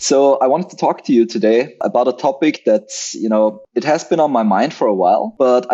So I wanted to talk to you today about a topic that's, it has been on my mind for a while, but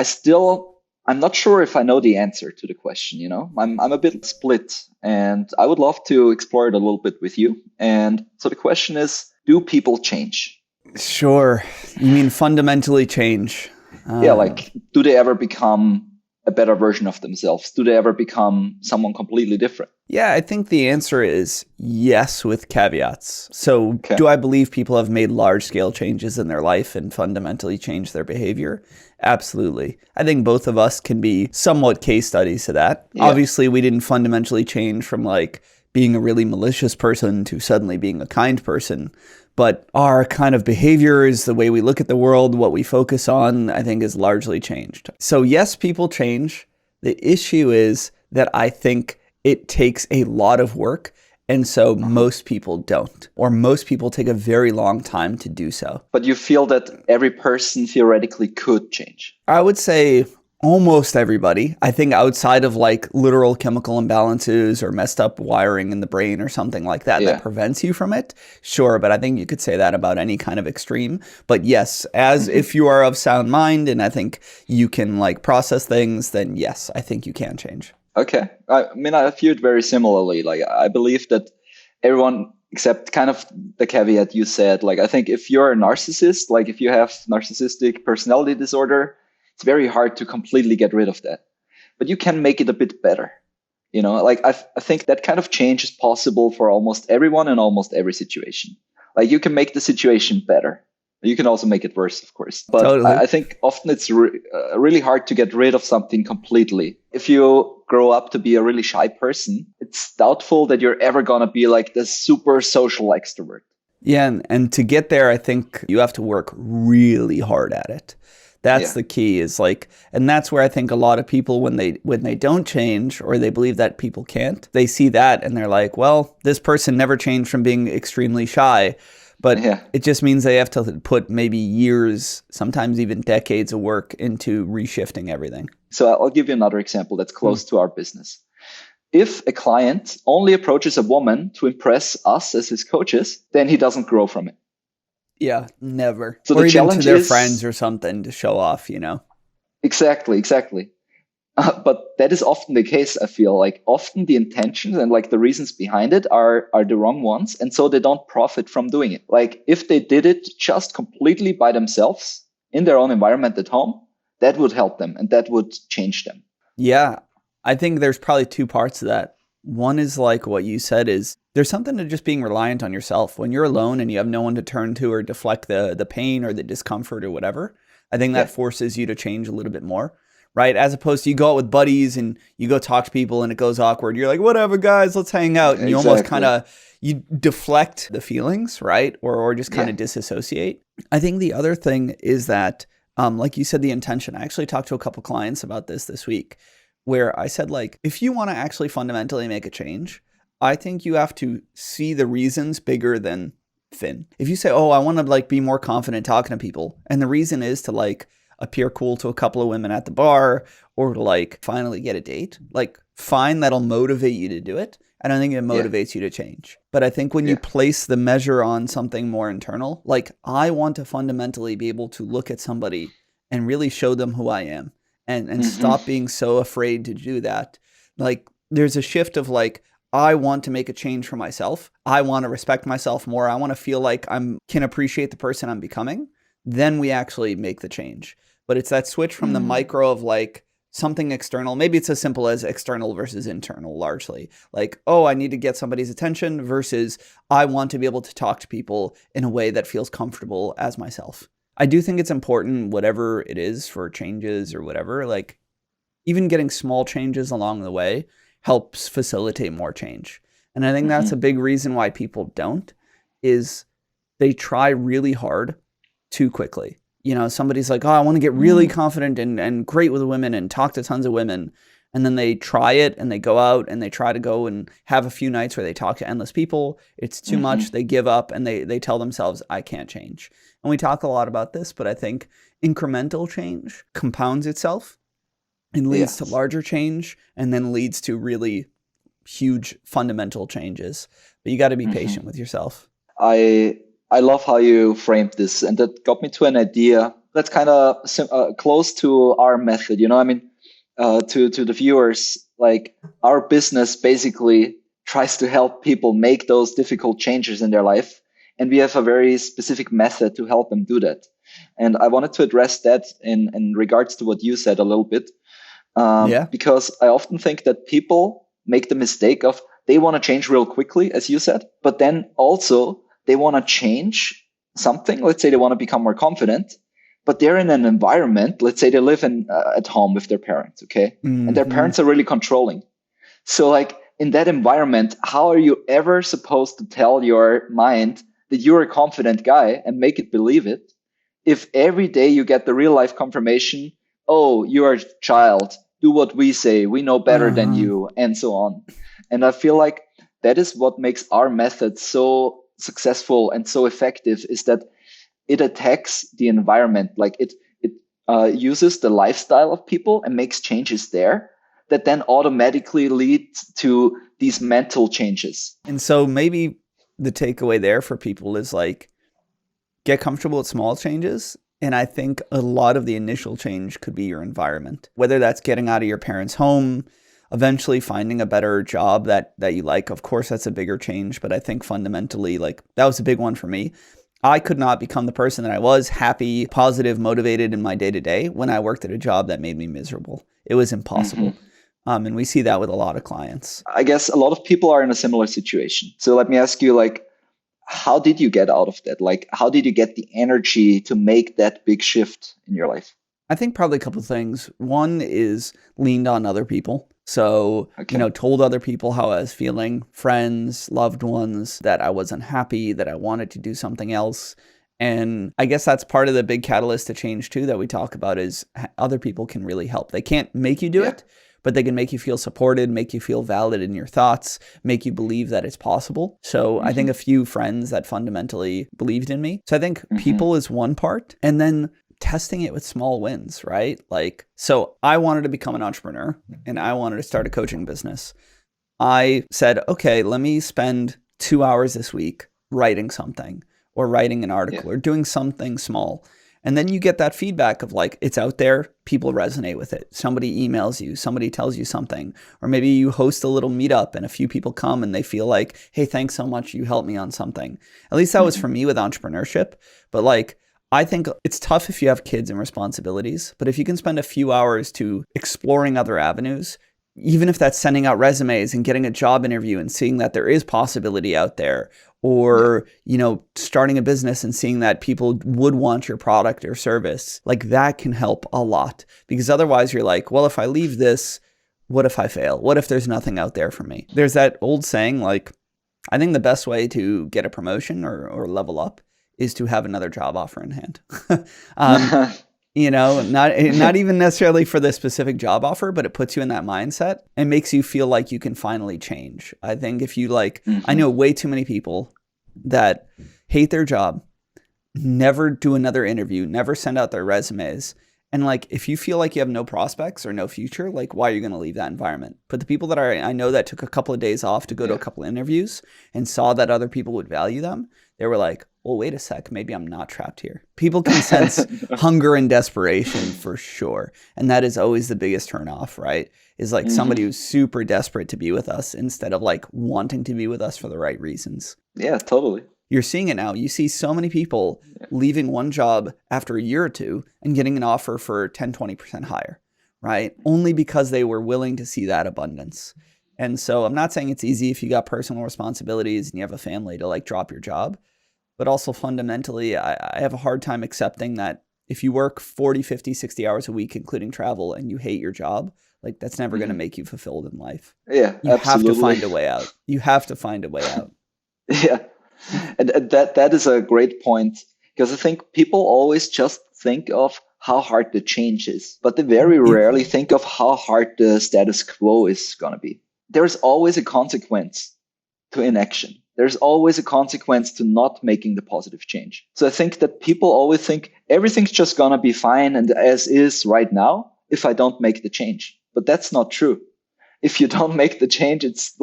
I'm not sure if I know the answer to the question. I'm a bit split and I would love to explore it a little bit with you. And so the question is, do people change? Sure. You mean fundamentally change? Yeah, like, do they ever become a better version of themselves? Do they ever become someone completely different? Yeah, I think the answer is yes, with caveats. So, Okay. do I believe people have made large-scale changes in their life and fundamentally changed their behavior? Absolutely. I think both of us can be somewhat case studies to that. Yeah. Obviously, we didn't fundamentally change from like being a really malicious person to suddenly being a kind person. But our kind of behaviors, the way we look at the world, what we focus on, I think is largely changed. So yes, people change. The issue is that I think it takes a lot of work. And so most people don't, or most people take a very long time to do so. But you feel that every person theoretically could change? I would say almost everybody. I think outside of like literal chemical imbalances or messed up wiring in the brain or something like that that prevents you from it. Sure, but I think you could say that about any kind of extreme. But yes, as if you are of sound mind and I think you can like process things, then yes, I think you can change. Okay. I mean, I view it very similarly. Like, I believe that everyone, except kind of the caveat you said, like, I think if you're a narcissist, like if you have narcissistic personality disorder, it's very hard to completely get rid of that. But you can make it a bit better. Like I think that kind of change is possible for almost everyone in almost every situation. Like, you can make the situation better. You can also make it worse, of course. But Totally. I think often it's really hard to get rid of something completely. If you grow up to be a really shy person, it's doubtful that you're ever going to be like this super social extrovert. Yeah, and to get there, I think you have to work really hard at it. That's the key is like, and that's where I think a lot of people, when they don't change or they believe that people can't, they see that and they're like, well, this person never changed from being extremely shy. But it just means they have to put maybe years, sometimes even decades of work into reshifting everything. So I'll give you another example that's close to our business. If a client only approaches a woman to impress us as his coaches, then he doesn't grow from it. Yeah, never. So or the even challenge to their is, friends or something to show off, Exactly. But that is often the case, I feel. Like, often the intentions and like the reasons behind it are the wrong ones. And so they don't profit from doing it. Like, if they did it just completely by themselves in their own environment at home, that would help them and that would change them. Yeah, I think there's probably two parts to that. One is like what you said is there's something to just being reliant on yourself. When you're alone and you have no one to turn to or deflect the pain or the discomfort or whatever, I think that forces you to change a little bit more, right? As opposed to you go out with buddies and you go talk to people and it goes awkward. You're like, whatever, guys, let's hang out. And you almost kind of, you deflect the feelings, right? Or just kind of disassociate. I think the other thing is that, like you said, the intention. I actually talked to a couple clients about this week, where I said, like, if you want to actually fundamentally make a change, I think you have to see the reasons bigger than thin. If you say, oh, I want to like be more confident talking to people, and the reason is to like appear cool to a couple of women at the bar or to like finally get a date, like, fine, that'll motivate you to do it. I don't think it motivates you to change. But I think when you place the measure on something more internal, like, I want to fundamentally be able to look at somebody and really show them who I am. And stop being so afraid to do that. Like, there's a shift of like, I want to make a change for myself. I want to respect myself more. I want to feel like I can appreciate the person I'm becoming. Then we actually make the change. But it's that switch from the micro of like something external. Maybe it's as simple as external versus internal largely. Like, oh, I need to get somebody's attention versus I want to be able to talk to people in a way that feels comfortable as myself. I do think it's important, whatever it is for changes or whatever, like even getting small changes along the way helps facilitate more change. And I think that's a big reason why people don't, is they try really hard too quickly. Somebody's like, oh, I want to get really confident and great with women and talk to tons of women. And then they try it and they go out and they try to go and have a few nights where they talk to endless people. It's too much. They give up and they tell themselves, I can't change. And we talk a lot about this, but I think incremental change compounds itself and leads to larger change and then leads to really huge fundamental changes. But you got to be patient with yourself. I I love how you framed this, and that got me to an idea that's kind of close to our method. I mean, to the viewers, like our business basically tries to help people make those difficult changes in their life, and we have a very specific method to help them do that. And I wanted to address that in regards to what you said a little bit, Yeah. because I often think that people make the mistake of they want to change real quickly, as you said, but then also they want to change something. Let's say they want to become more confident, but they're in an environment. Let's say they live at home with their parents, okay, and their Hmm. parents are really controlling. So, like in that environment, how are you ever supposed to tell your mind that you're a confident guy and make it believe it if every day you get the real life confirmation, oh, you're a child, do what we say, we know better than Uh-huh. you, and so on. And I feel like that is what makes our method so successful and so effective, is that it attacks the environment. Like it uses the lifestyle of people and makes changes there that then automatically lead to these mental changes. And so maybe the takeaway there for people is like, get comfortable with small changes. And I think a lot of the initial change could be your environment, whether that's getting out of your parents' home, eventually finding a better job that you like. Of course, that's a bigger change, but I think fundamentally, like that was a big one for me. I could not become the person that I was, happy, positive, motivated in my day to day when I worked at a job that made me miserable. It was Mm-hmm. impossible. And we see that with a lot of clients. I guess a lot of people are in a similar situation. So let me ask you, like, how did you get out of that? Like, how did you get the energy to make that big shift in your life? I think probably a couple of things. One is leaned on other people. So, Okay. told other people how I was feeling, friends, loved ones, that I wasn't happy, that I wanted to do something else. And I guess that's part of the big catalyst to change too that we talk about is other people can really help. They can't make you do Yeah. it, but they can make you feel supported, make you feel valid in your thoughts, make you believe that it's possible. So I think Mm-hmm. a few friends that fundamentally believed in me. So I think Mm-hmm. people is one part. And then testing it with small wins, right? Like, so I wanted to become an entrepreneur and I wanted to start a coaching business. I said, okay, let me spend 2 hours this week writing something or writing an Yeah. article or doing something small. And then you get that feedback of like, it's out there, people resonate with it. Somebody emails you, somebody tells you something, or maybe you host a little meetup and a few people come and they feel like, hey, thanks so much, you helped me on something. At least that was Mm-hmm. for me with entrepreneurship. But like, I think it's tough if you have kids and responsibilities, but if you can spend a few hours to exploring other avenues, even if that's sending out resumes and getting a job interview and seeing that there is possibility out there, Yeah. or starting a business and seeing that people would want your product or service, like that can help a lot. Because otherwise you're like, well, if I leave this, what if I fail? What if there's nothing out there for me? There's that old saying, like, I think the best way to get a promotion or level up is to have another job offer in hand. um, not even necessarily for the specific job offer, but it puts you in that mindset and makes you feel like you can finally change. I think if you like, I Mm-hmm. know way too many people that hate their job, never do another interview, never send out their resumes. And like, if you feel like you have no prospects or no future, like, why are you going to leave that environment? But the people that I know that took a couple of days off to go to a Yeah. couple of interviews and saw that other people would value them, they were like, well, wait a sec, maybe I'm not trapped here. People can sense hunger and desperation for sure. And that is always the biggest turnoff, right? Is like somebody Mm-hmm. who's super desperate to be with us instead of like wanting to be with us for the right reasons. Yeah, totally. You're seeing it now. You see so many people leaving one job after a year or two and getting an offer for 10, 20% higher, right? Only because they were willing to see that abundance. And so I'm not saying it's easy if you got personal responsibilities and you have a family to like drop your job, but also fundamentally, I have a hard time accepting that if you work 40, 50, 60 hours a week, including travel, and you hate your job, like that's never going to Mm-hmm. make you fulfilled in life. Yeah, You have to absolutely. find a way out. You have to find a way out. Yeah. And that is a great point, because I think people always just think of how hard the change is, but they very Yeah. rarely think of how hard the status quo is going to be. There's always a consequence to inaction. There's always a consequence to not making the positive change. So I think that people always think everything's just going to be fine and as is right now if I don't make the change. But that's not true. If you don't make the change, it's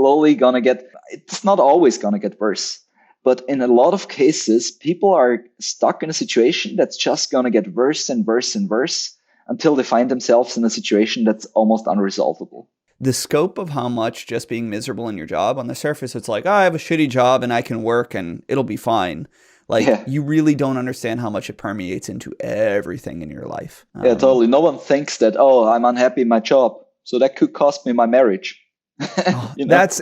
not always going to get worse. But in a lot of cases, people are stuck in a situation that's just going to get worse and worse and worse until they find themselves in a situation that's almost unresolvable. The scope of how much just being miserable in your job, on the surface, it's like, oh, I have a shitty job and I can work and it'll be fine. Like, Yeah. you really don't understand how much it permeates into everything in your life. Yeah, totally. No one thinks that, oh, I'm unhappy in my job, so that could cost me my marriage. You know? That's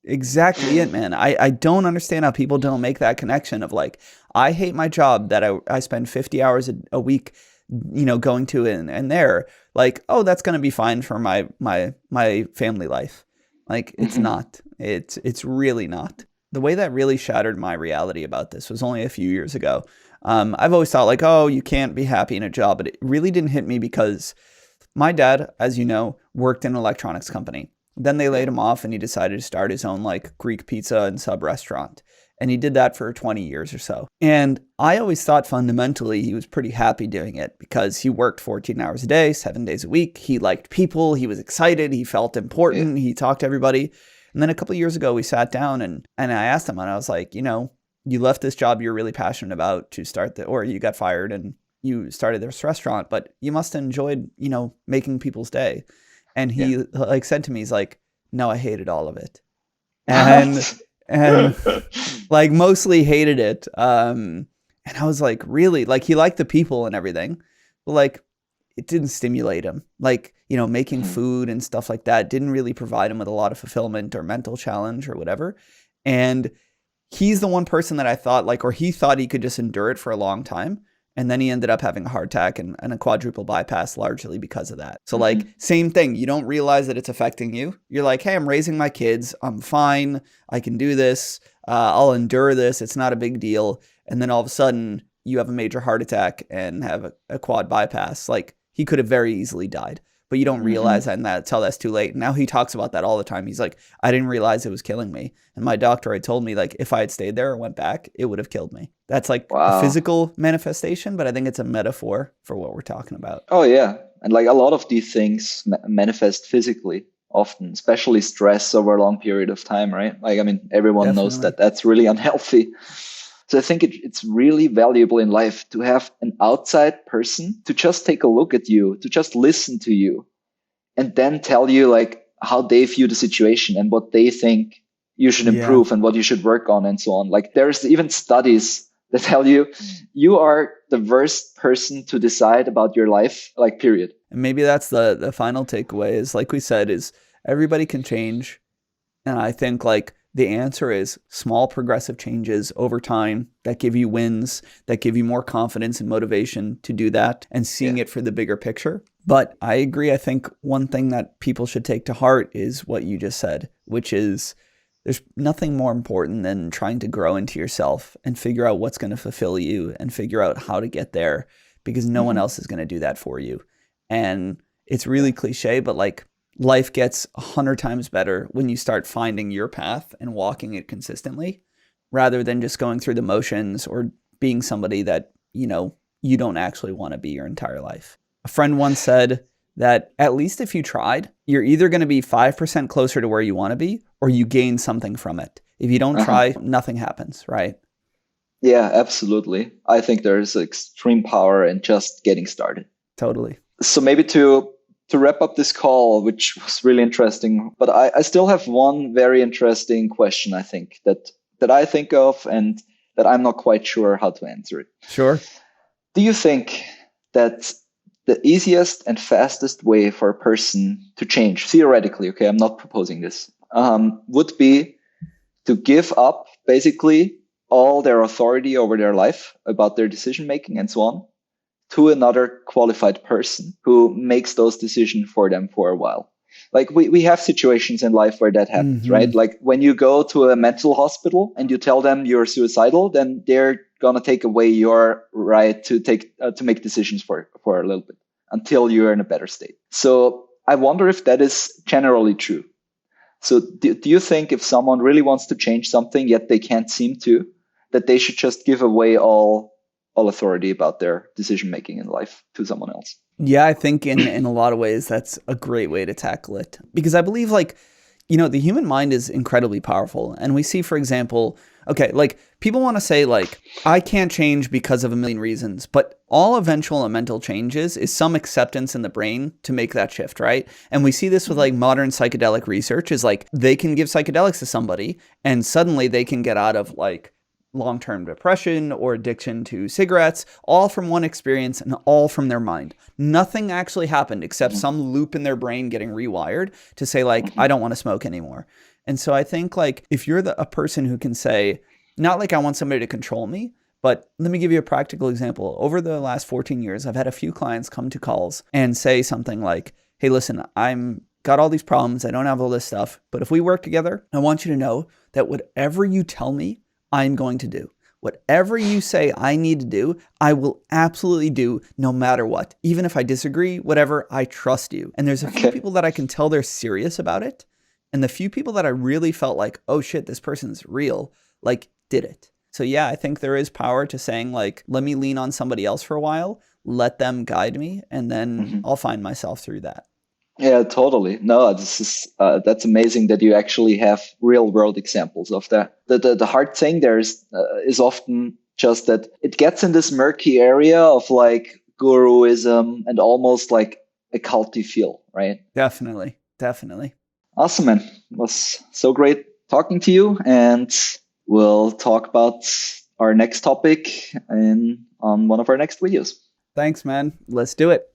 exactly it, man. I don't understand how people don't make that connection of like, I hate my job that I spend 50 hours a week, going to and there. Like, oh, that's going to be fine for my family life. Like, it's not. It's really not. The way that really shattered my reality about this was only a few years ago. I've always thought like, oh, you can't be happy in a job, but it really didn't hit me because my dad, as you know, worked in an electronics company. Then they laid him off and he decided to start his own like Greek pizza and sub restaurant. And he did that for 20 years or so. And I always thought fundamentally he was pretty happy doing it because he worked 14 hours a day, 7 days a week. He liked people. He was excited. He felt important. He talked to everybody. And then a couple of years ago, we sat down and I asked him and I was like, you left this job you're really passionate about to start or you got fired and you started this restaurant, but you must have enjoyed, making people's day. And he like said to me, he's like, no, I hated all of it. And like mostly hated it. And I was like, really? Like he liked the people and everything, but like it didn't stimulate him. Like, making food and stuff like that didn't really provide him with a lot of fulfillment or mental challenge or whatever. And he's the one person that I thought like, or he thought he could just endure it for a long time. And then he ended up having a heart attack and a quadruple bypass largely because of that. So like same thing. You don't realize that it's affecting you. You're like, hey, I'm raising my kids. I'm fine. I can do this. I'll endure this. It's not a big deal. And then all of a sudden you have a major heart attack and have a quad bypass. Like he could have very easily died, but you don't realize that until that's too late. And now he talks about that all the time. He's like, I didn't realize it was killing me. And my doctor had told me like, if I had stayed there or went back, it would have killed me. That's like a physical manifestation, but I think it's a metaphor for what we're talking about. Oh, yeah. And like a lot of these things manifest physically often, especially stress over a long period of time, right? Like, I mean, everyone knows that that's really unhealthy. So I think it's really valuable in life to have an outside person to just take a look at you, to just listen to you, and then tell you like how they view the situation and what they think you should improve and what you should work on and so on. Like there's even studies that tell you you are the worst person to decide about your life, like period. And maybe that's the final takeaway is like we said, is everybody can change. And I think like the answer is small progressive changes over time that give you wins, that give you more confidence and motivation to do that and seeing it for the bigger picture. But I agree. I think one thing that people should take to heart is what you just said, which is there's nothing more important than trying to grow into yourself and figure out what's going to fulfill you and figure out how to get there because no one else is going to do that for you. And it's really cliche, but like life gets 100 times better when you start finding your path and walking it consistently rather than just going through the motions or being somebody that, you don't actually want to be your entire life. A friend once said that at least if you tried, you're either going to be 5% closer to where you want to be or you gain something from it. If you don't try, nothing happens, right? Yeah, absolutely. I think there's extreme power in just getting started. Totally. So maybe to wrap up this call, which was really interesting, but I still have one very interesting question, I think, that I think of and that I'm not quite sure how to answer it. Sure. Do you think that the easiest and fastest way for a person to change, theoretically, okay, I'm not proposing this, would be to give up basically all their authority over their life about their decision making and so on to another qualified person who makes those decisions for them for a while? Like we have situations in life where that happens, right? Like when you go to a mental hospital and you tell them you're suicidal, then they're going to take away your right to make decisions for a little bit until you're in a better state. So I wonder if that is generally true. So do you think if someone really wants to change something, yet they can't seem to, that they should just give away all authority about their decision making in life to someone else? Yeah, I think in a lot of ways, that's a great way to tackle it. Because I believe the human mind is incredibly powerful. And we see, for example, Okay, like people want to say like I can't change because of a million reasons, but all eventual mental changes is some acceptance in the brain to make that shift, right? And we see this with like modern psychedelic research is like they can give psychedelics to somebody and suddenly they can get out of like long-term depression or addiction to cigarettes, all from one experience and all from their mind. Nothing actually happened except some loop in their brain getting rewired to say like, I don't want to smoke anymore. And so I think like if you're a person who can say, not like I want somebody to control me, but let me give you a practical example. Over the last 14 years, I've had a few clients come to calls and say something like, hey, listen, I'm got all these problems. I don't have all this stuff. But if we work together, I want you to know that whatever you tell me, I'm going to do. Whatever you say I need to do, I will absolutely do no matter what. Even if I disagree, whatever, I trust you. And there's a few people that I can tell they're serious about it. And the few people that I really felt like, oh shit, this person's real, like did it. So yeah, I think there is power to saying like, let me lean on somebody else for a while, let them guide me, and then I'll find myself through that. Yeah, totally. No, this is that's amazing that you actually have real world examples of that. The hard thing there is often just that it gets in this murky area of like guruism and almost like a culty feel, right? Definitely. Definitely. Awesome, man. It was so great talking to you, and we'll talk about our next topic on one of our next videos. Thanks, man. Let's do it.